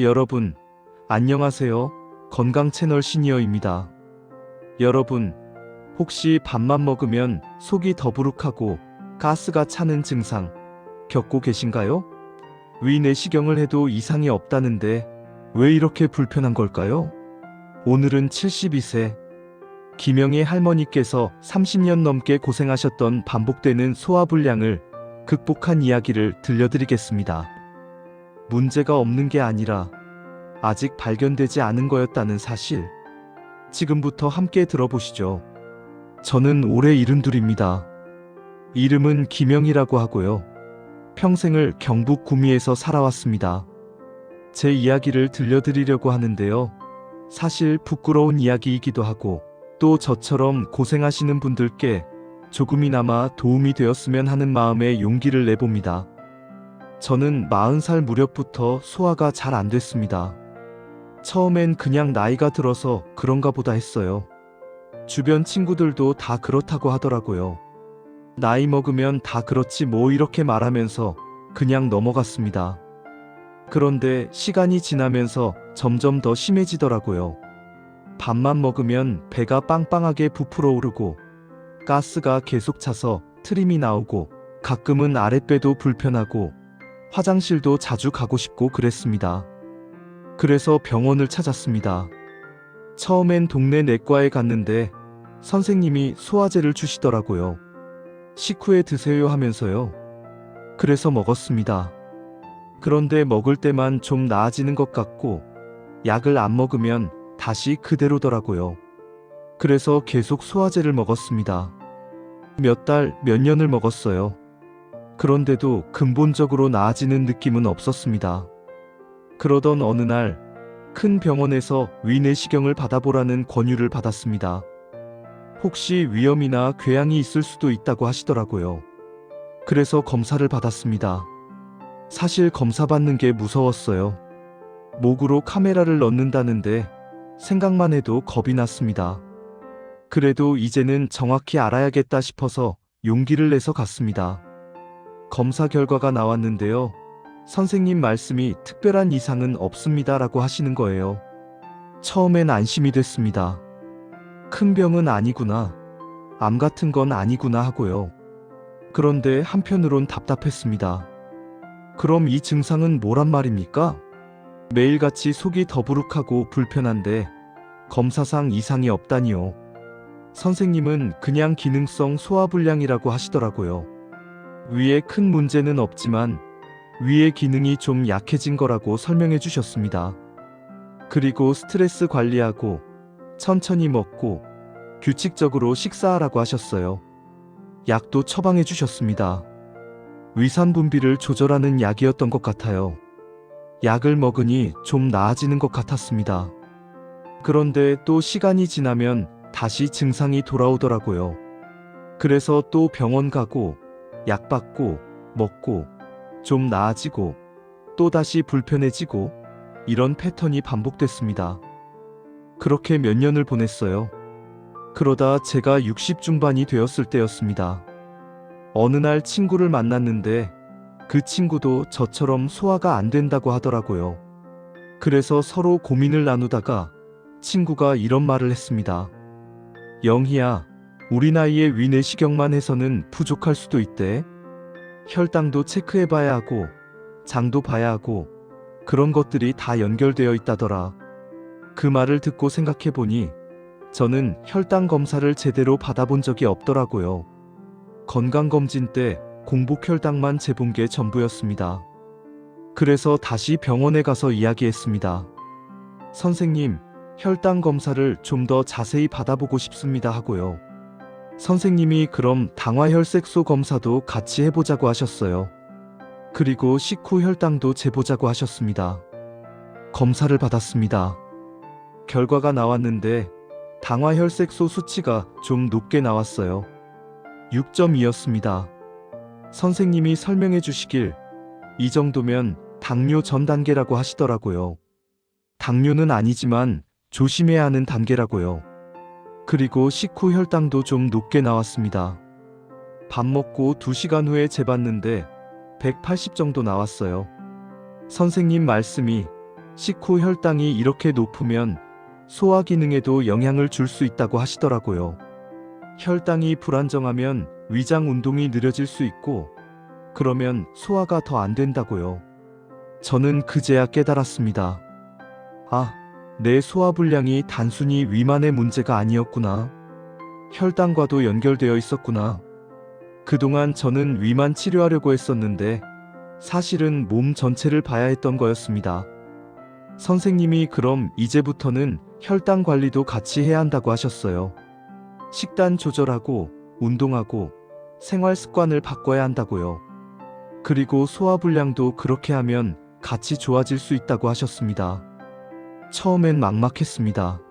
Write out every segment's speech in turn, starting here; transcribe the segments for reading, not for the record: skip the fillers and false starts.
여러분, 안녕하세요. 건강 채널 시니어입니다. 여러분, 혹시 밥만 먹으면 속이 더부룩하고 가스가 차는 증상 겪고 계신가요? 위 내시경을 해도 이상이 없다는데 왜 이렇게 불편한 걸까요? 오늘은 72세 김영희 할머니께서 30년 넘게 고생하셨던 반복되는 소화불량을 극복한 이야기를 들려드리겠습니다. 문제가 없는 게 아니라 아직 발견되지 않은 거였다는 사실. 지금부터 함께 들어보시죠. 저는 올해 72입니다. 이름은 김영희라고 하고요. 평생을 경북 구미에서 살아왔습니다. 제 이야기를 들려드리려고 하는데요. 사실 부끄러운 이야기이기도 하고 또 저처럼 고생하시는 분들께 조금이나마 도움이 되었으면 하는 마음에 용기를 내봅니다. 저는 40살 무렵부터 소화가 잘 안 됐습니다. 처음엔 그냥 나이가 들어서 그런가 보다 했어요. 주변 친구들도 다 그렇다고 하더라고요. 나이 먹으면 다 그렇지 뭐 이렇게 말하면서 그냥 넘어갔습니다. 그런데 시간이 지나면서 점점 더 심해지더라고요. 밥만 먹으면 배가 빵빵하게 부풀어 오르고 가스가 계속 차서 트림이 나오고 가끔은 아랫배도 불편하고 화장실도 자주 가고 싶고 그랬습니다. 그래서 병원을 찾았습니다. 처음엔 동네 내과에 갔는데 선생님이 소화제를 주시더라고요. 식후에 드세요 하면서요. 그래서 먹었습니다. 그런데 먹을 때만 좀 나아지는 것 같고 약을 안 먹으면 다시 그대로더라고요. 그래서 계속 소화제를 먹었습니다. 몇 달, 몇 년을 먹었어요. 그런데도 근본적으로 나아지는 느낌은 없었습니다. 그러던 어느 날 큰 병원에서 위내시경을 받아보라는 권유를 받았습니다. 혹시 위염이나 궤양이 있을 수도 있다고 하시더라고요. 그래서 검사를 받았습니다. 사실 검사 받는 게 무서웠어요. 목으로 카메라를 넣는다는데 생각만 해도 겁이 났습니다. 그래도 이제는 정확히 알아야겠다 싶어서 용기를 내서 갔습니다. 검사 결과가 나왔는데요. 선생님 말씀이 특별한 이상은 없습니다라고 하시는 거예요. 처음엔 안심이 됐습니다. 큰 병은 아니구나. 암 같은 건 아니구나 하고요. 그런데 한편으론 답답했습니다. 그럼 이 증상은 뭐란 말입니까? 매일같이 속이 더부룩하고 불편한데 검사상 이상이 없다니요. 선생님은 그냥 기능성 소화불량이라고 하시더라고요. 위에 큰 문제는 없지만 위의 기능이 좀 약해진 거라고 설명해 주셨습니다. 그리고 스트레스 관리하고 천천히 먹고 규칙적으로 식사하라고 하셨어요. 약도 처방해 주셨습니다. 위산 분비를 조절하는 약이었던 것 같아요. 약을 먹으니 좀 나아지는 것 같았습니다. 그런데 또 시간이 지나면 다시 증상이 돌아오더라고요. 그래서 또 병원 가고 약 받고 먹고 좀 나아지고 또다시 불편해지고 이런 패턴이 반복됐습니다. 그렇게 몇 년을 보냈어요. 그러다 제가 60 중반이 되었을 때였습니다. 어느 날 친구를 만났는데 그 친구도 저처럼 소화가 안 된다고 하더라고요. 그래서 서로 고민을 나누다가 친구가 이런 말을 했습니다. 영희야, 우리 나이에 위내시경만 해서는 부족할 수도 있대. 혈당도 체크해봐야 하고 장도 봐야 하고 그런 것들이 다 연결되어 있다더라. 그 말을 듣고 생각해보니 저는 혈당 검사를 제대로 받아본 적이 없더라고요. 건강검진 때 공복 혈당만 재본 게 전부였습니다. 그래서 다시 병원에 가서 이야기했습니다. 선생님, 혈당 검사를 좀 더 자세히 받아보고 싶습니다 하고요. 선생님이 그럼 당화혈색소 검사도 같이 해보자고 하셨어요. 그리고 식후 혈당도 재보자고 하셨습니다. 검사를 받았습니다. 결과가 나왔는데 당화혈색소 수치가 좀 높게 나왔어요. 6.2였습니다. 선생님이 설명해 주시길 이 정도면 당뇨 전 단계라고 하시더라고요. 당뇨는 아니지만 조심해야 하는 단계라고요. 그리고 식후 혈당도 좀 높게 나왔습니다. 밥 먹고 2시간 후에 재봤는데 180 정도 나왔어요. 선생님 말씀이 식후 혈당이 이렇게 높으면 소화 기능에도 영향을 줄 수 있다고 하시더라고요. 혈당이 불안정하면 위장 운동이 느려질 수 있고, 그러면 소화가 더 안 된다고요. 저는 그제야 깨달았습니다. 아, 내 소화불량이 단순히 위만의 문제가 아니었구나. 혈당과도 연결되어 있었구나. 그동안 저는 위만 치료하려고 했었는데 사실은 몸 전체를 봐야 했던 거였습니다. 선생님이 그럼 이제부터는 혈당 관리도 같이 해야 한다고 하셨어요. 식단 조절하고 운동하고 생활 습관을 바꿔야 한다고요. 그리고 소화불량도 그렇게 하면 같이 좋아질 수 있다고 하셨습니다. 처음엔 막막했습니다.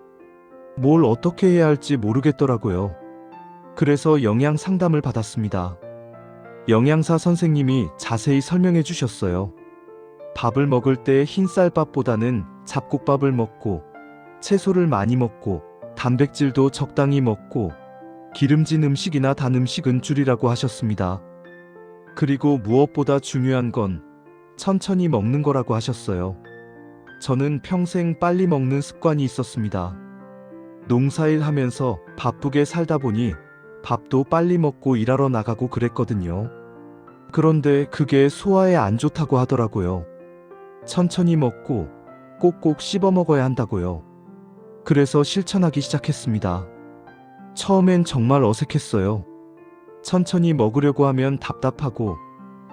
뭘 어떻게 해야 할지 모르겠더라고요. 그래서 영양 상담을 받았습니다. 영양사 선생님이 자세히 설명해 주셨어요. 밥을 먹을 때 흰쌀밥보다는 잡곡밥을 먹고, 채소를 많이 먹고, 단백질도 적당히 먹고, 기름진 음식이나 단 음식은 줄이라고 하셨습니다. 그리고 무엇보다 중요한 건 천천히 먹는 거라고 하셨어요. 저는 평생 빨리 먹는 습관이 있었습니다. 농사일 하면서 바쁘게 살다 보니 밥도 빨리 먹고 일하러 나가고 그랬거든요. 그런데 그게 소화에 안 좋다고 하더라고요. 천천히 먹고 꼭꼭 씹어 먹어야 한다고요. 그래서 실천하기 시작했습니다. 처음엔 정말 어색했어요. 천천히 먹으려고 하면 답답하고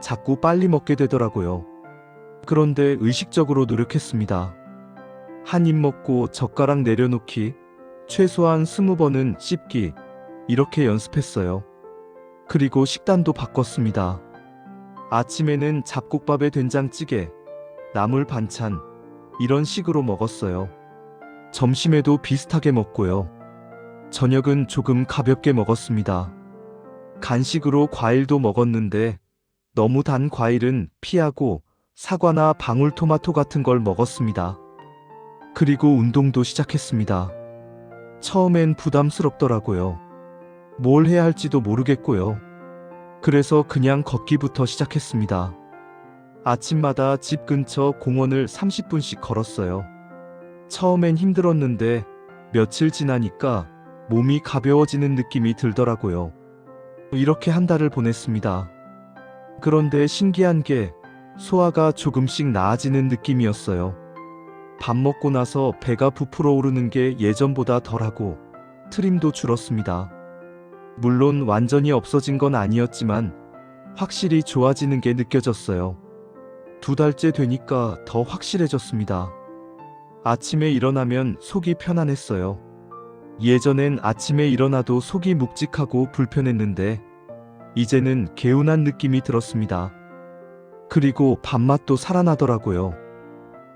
자꾸 빨리 먹게 되더라고요. 그런데 의식적으로 노력했습니다. 한 입 먹고 젓가락 내려놓기, 최소한 20번은 씹기, 이렇게 연습했어요. 그리고 식단도 바꿨습니다. 아침에는 잡곡밥에 된장찌개, 나물 반찬, 이런 식으로 먹었어요. 점심에도 비슷하게 먹고요. 저녁은 조금 가볍게 먹었습니다. 간식으로 과일도 먹었는데 너무 단 과일은 피하고 사과나 방울토마토 같은 걸 먹었습니다. 그리고 운동도 시작했습니다. 처음엔 부담스럽더라고요. 뭘 해야 할지도 모르겠고요. 그래서 그냥 걷기부터 시작했습니다. 아침마다 집 근처 공원을 30분씩 걸었어요. 처음엔 힘들었는데 며칠 지나니까 몸이 가벼워지는 느낌이 들더라고요. 이렇게 한 달을 보냈습니다. 그런데 신기한 게 소화가 조금씩 나아지는 느낌이었어요. 밥 먹고 나서 배가 부풀어 오르는 게 예전보다 덜하고 트림도 줄었습니다. 물론 완전히 없어진 건 아니었지만 확실히 좋아지는 게 느껴졌어요. 2달째 되니까 더 확실해졌습니다. 아침에 일어나면 속이 편안했어요. 예전엔 아침에 일어나도 속이 묵직하고 불편했는데 이제는 개운한 느낌이 들었습니다. 그리고 밥맛도 살아나더라고요.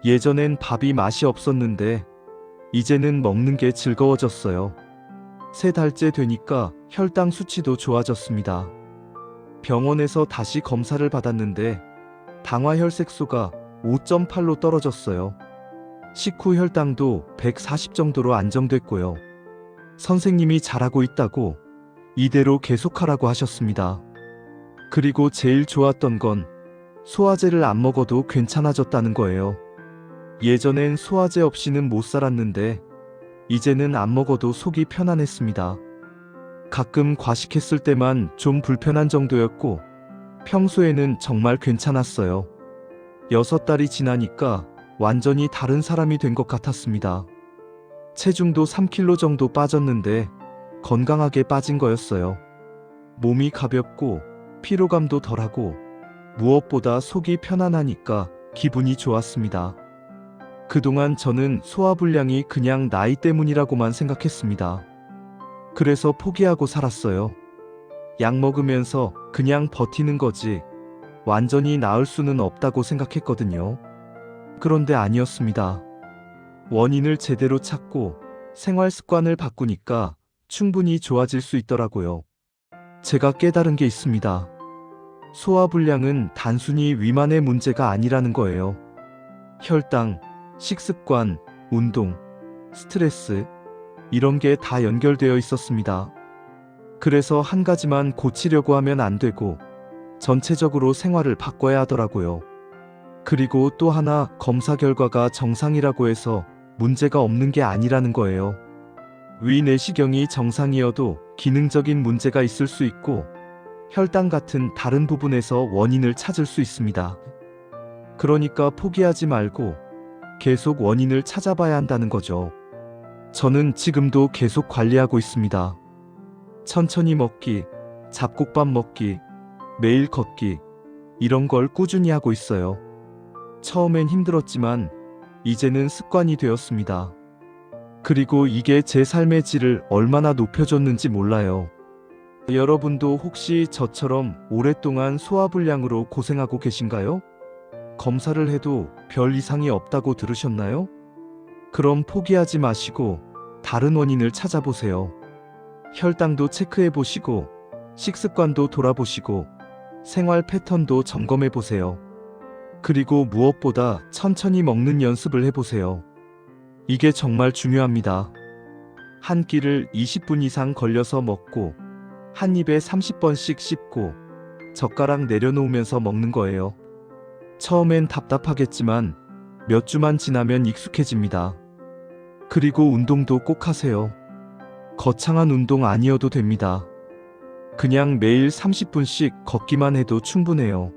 예전엔 밥이 맛이 없었는데 이제는 먹는 게 즐거워졌어요. 3달째 되니까 혈당 수치도 좋아졌습니다. 병원에서 다시 검사를 받았는데 당화혈색소가 5.8로 떨어졌어요. 식후 혈당도 140 정도로 안정됐고요. 선생님이 잘하고 있다고 이대로 계속하라고 하셨습니다. 그리고 제일 좋았던 건 소화제를 안 먹어도 괜찮아졌다는 거예요. 예전엔 소화제 없이는 못 살았는데 이제는 안 먹어도 속이 편안했습니다. 가끔 과식했을 때만 좀 불편한 정도였고 평소에는 정말 괜찮았어요. 6달이 지나니까 완전히 다른 사람이 된 것 같았습니다. 체중도 3kg 정도 빠졌는데 건강하게 빠진 거였어요. 몸이 가볍고 피로감도 덜하고 무엇보다 속이 편안하니까 기분이 좋았습니다. 그동안 저는 소화불량이 그냥 나이 때문이라고만 생각했습니다. 그래서 포기하고 살았어요. 약 먹으면서 그냥 버티는 거지 완전히 나을 수는 없다고 생각했거든요. 그런데 아니었습니다. 원인을 제대로 찾고 생활 습관을 바꾸니까 충분히 좋아질 수 있더라고요. 제가 깨달은 게 있습니다. 소화불량은 단순히 위만의 문제가 아니라는 거예요. 혈당, 식습관, 운동, 스트레스, 이런 게 다 연결되어 있었습니다. 그래서 한 가지만 고치려고 하면 안 되고 전체적으로 생활을 바꿔야 하더라고요. 그리고 또 하나, 검사 결과가 정상이라고 해서 문제가 없는 게 아니라는 거예요. 위 내시경이 정상이어도 기능적인 문제가 있을 수 있고 혈당 같은 다른 부분에서 원인을 찾을 수 있습니다. 그러니까 포기하지 말고 계속 원인을 찾아봐야 한다는 거죠. 저는 지금도 계속 관리하고 있습니다. 천천히 먹기, 잡곡밥 먹기, 매일 걷기, 이런 걸 꾸준히 하고 있어요. 처음엔 힘들었지만 이제는 습관이 되었습니다. 그리고 이게 제 삶의 질을 얼마나 높여줬는지 몰라요. 여러분도 혹시 저처럼 오랫동안 소화불량으로 고생하고 계신가요? 검사를 해도 별 이상이 없다고 들으셨나요? 그럼 포기하지 마시고 다른 원인을 찾아보세요. 혈당도 체크해 보시고, 식습관도 돌아보시고, 생활 패턴도 점검해 보세요. 그리고 무엇보다 천천히 먹는 연습을 해보세요. 이게 정말 중요합니다. 한 끼를 20분 이상 걸려서 먹고, 한 입에 30번씩 씹고, 젓가락 내려놓으면서 먹는 거예요. 처음엔 답답하겠지만 몇 주만 지나면 익숙해집니다. 그리고 운동도 꼭 하세요. 거창한 운동 아니어도 됩니다. 그냥 매일 30분씩 걷기만 해도 충분해요.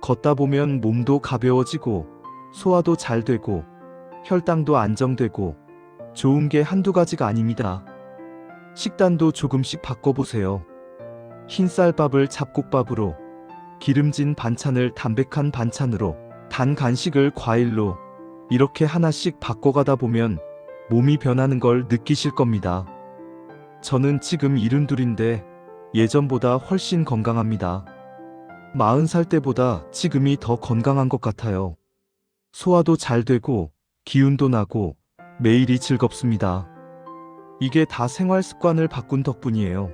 걷다 보면 몸도 가벼워지고 소화도 잘 되고 혈당도 안정되고 좋은 게 한두 가지가 아닙니다. 식단도 조금씩 바꿔보세요. 흰쌀밥을 잡곡밥으로, 기름진 반찬을 담백한 반찬으로, 단 간식을 과일로, 이렇게 하나씩 바꿔가다 보면 몸이 변하는 걸 느끼실 겁니다. 저는 지금 72인데 예전보다 훨씬 건강합니다. 40살 때보다 지금이 더 건강한 것 같아요. 소화도 잘 되고 기운도 나고 매일이 즐겁습니다. 이게 다 생활 습관을 바꾼 덕분이에요.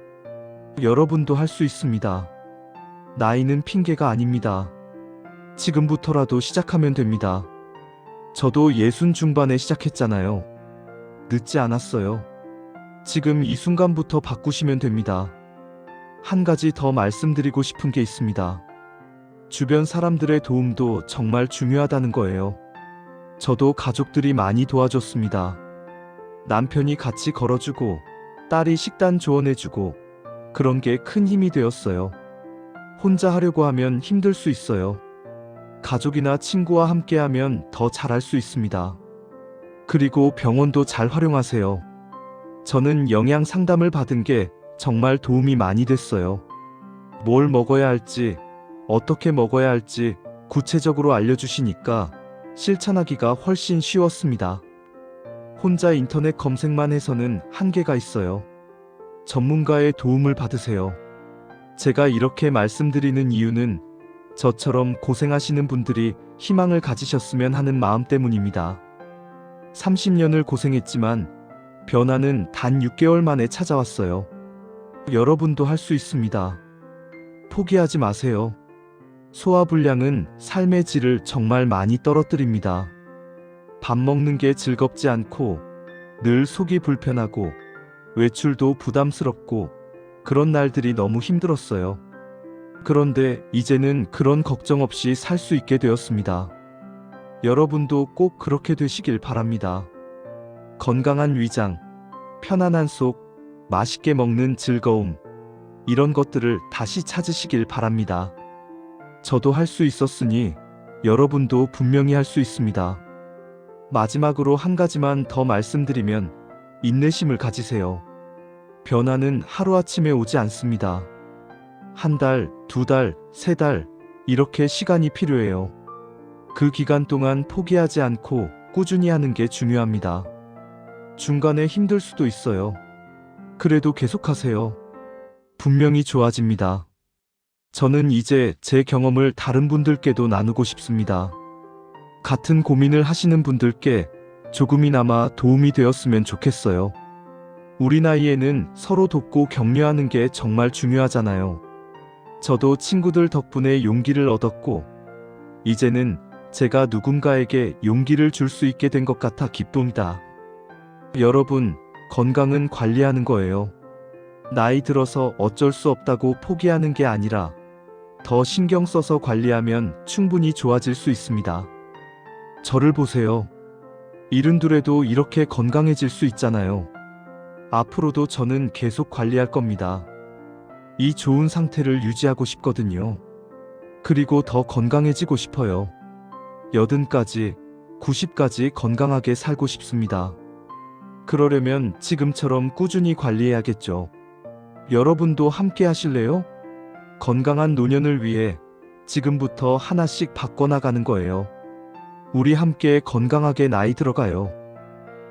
여러분도 할 수 있습니다. 나이는 핑계가 아닙니다. 지금부터라도 시작하면 됩니다. 저도 60 중반에 시작했잖아요. 늦지 않았어요. 지금 이 순간부터 바꾸시면 됩니다. 한 가지 더 말씀드리고 싶은 게 있습니다. 주변 사람들의 도움도 정말 중요하다는 거예요. 저도 가족들이 많이 도와줬습니다. 남편이 같이 걸어주고, 딸이 식단 조언해주고, 그런 게 큰 힘이 되었어요. 혼자 하려고 하면 힘들 수 있어요. 가족이나 친구와 함께하면 더 잘할 수 있습니다. 그리고 병원도 잘 활용하세요. 저는 영양 상담을 받은 게 정말 도움이 많이 됐어요. 뭘 먹어야 할지, 어떻게 먹어야 할지 구체적으로 알려주시니까 실천하기가 훨씬 쉬웠습니다. 혼자 인터넷 검색만 해서는 한계가 있어요. 전문가의 도움을 받으세요. 제가 이렇게 말씀드리는 이유는 저처럼 고생하시는 분들이 희망을 가지셨으면 하는 마음 때문입니다. 30년을 고생했지만 변화는 단 6개월 만에 찾아왔어요. 여러분도 할 수 있습니다. 포기하지 마세요. 소화불량은 삶의 질을 정말 많이 떨어뜨립니다. 밥 먹는 게 즐겁지 않고 늘 속이 불편하고 외출도 부담스럽고 그런 날들이 너무 힘들었어요. 그런데 이제는 그런 걱정 없이 살 수 있게 되었습니다. 여러분도 꼭 그렇게 되시길 바랍니다. 건강한 위장, 편안한 속, 맛있게 먹는 즐거움, 이런 것들을 다시 찾으시길 바랍니다. 저도 할 수 있었으니 여러분도 분명히 할 수 있습니다. 마지막으로 한 가지만 더 말씀드리면 인내심을 가지세요. 변화는 하루아침에 오지 않습니다. 한 달, 두 달, 세 달, 이렇게 시간이 필요해요. 그 기간 동안 포기하지 않고 꾸준히 하는 게 중요합니다. 중간에 힘들 수도 있어요. 그래도 계속하세요. 분명히 좋아집니다. 저는 이제 제 경험을 다른 분들께도 나누고 싶습니다. 같은 고민을 하시는 분들께 조금이나마 도움이 되었으면 좋겠어요. 우리 나이에는 서로 돕고 격려하는 게 정말 중요하잖아요. 저도 친구들 덕분에 용기를 얻었고, 이제는 제가 누군가에게 용기를 줄 수 있게 된 것 같아 기쁩니다. 여러분, 건강은 관리하는 거예요. 나이 들어서 어쩔 수 없다고 포기하는 게 아니라 더 신경 써서 관리하면 충분히 좋아질 수 있습니다. 저를 보세요. 72에도 이렇게 건강해질 수 있잖아요. 앞으로도 저는 계속 관리할 겁니다. 이 좋은 상태를 유지하고 싶거든요. 그리고 더 건강해지고 싶어요. 80까지, 90까지 건강하게 살고 싶습니다. 그러려면 지금처럼 꾸준히 관리해야겠죠. 여러분도 함께 하실래요? 건강한 노년을 위해 지금부터 하나씩 바꿔나가는 거예요. 우리 함께 건강하게 나이 들어가요.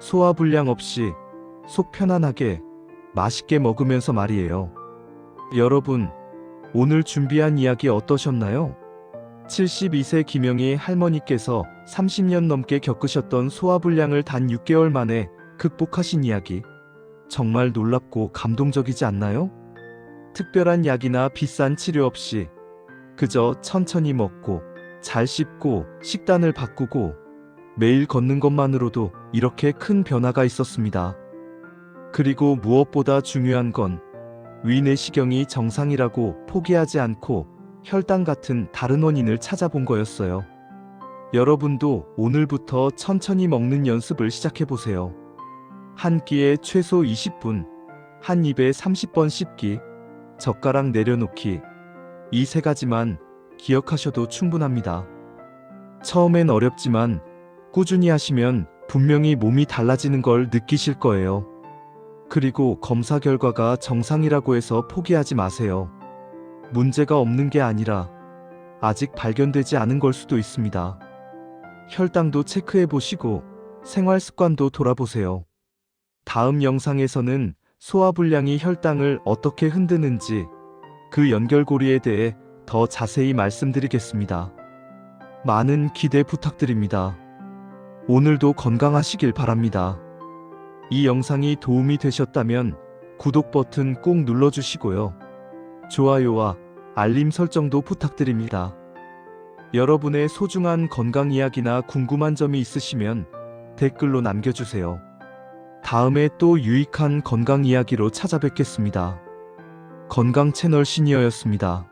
소화불량 없이 속 편안하게 맛있게 먹으면서 말이에요. 여러분, 오늘 준비한 이야기 어떠셨나요? 72세 김영희 할머니께서 30년 넘게 겪으셨던 소화불량을 단 6개월 만에 극복하신 이야기. 정말 놀랍고 감동적이지 않나요? 특별한 약이나 비싼 치료 없이 그저 천천히 먹고 잘 씹고 식단을 바꾸고 매일 걷는 것만으로도 이렇게 큰 변화가 있었습니다. 그리고 무엇보다 중요한 건 위내시경이 정상이라고 포기하지 않고 혈당 같은 다른 원인을 찾아본 거였어요. 여러분도 오늘부터 천천히 먹는 연습을 시작해보세요. 한 끼에 최소 20분, 한 입에 30번 씹기, 젓가락 내려놓기, 이 세 가지만 기억하셔도 충분합니다. 처음엔 어렵지만 꾸준히 하시면 분명히 몸이 달라지는 걸 느끼실 거예요. 그리고 검사 결과가 정상이라고 해서 포기하지 마세요. 문제가 없는 게 아니라 아직 발견되지 않은 걸 수도 있습니다. 혈당도 체크해 보시고 생활 습관도 돌아보세요. 다음 영상에서는 소화불량이 혈당을 어떻게 흔드는지 그 연결고리에 대해 더 자세히 말씀드리겠습니다. 많은 기대 부탁드립니다. 오늘도 건강하시길 바랍니다. 이 영상이 도움이 되셨다면 구독 버튼 꼭 눌러주시고요. 좋아요와 알림 설정도 부탁드립니다. 여러분의 소중한 건강 이야기나 궁금한 점이 있으시면 댓글로 남겨주세요. 다음에 또 유익한 건강 이야기로 찾아뵙겠습니다. 건강 채널 시니어였습니다.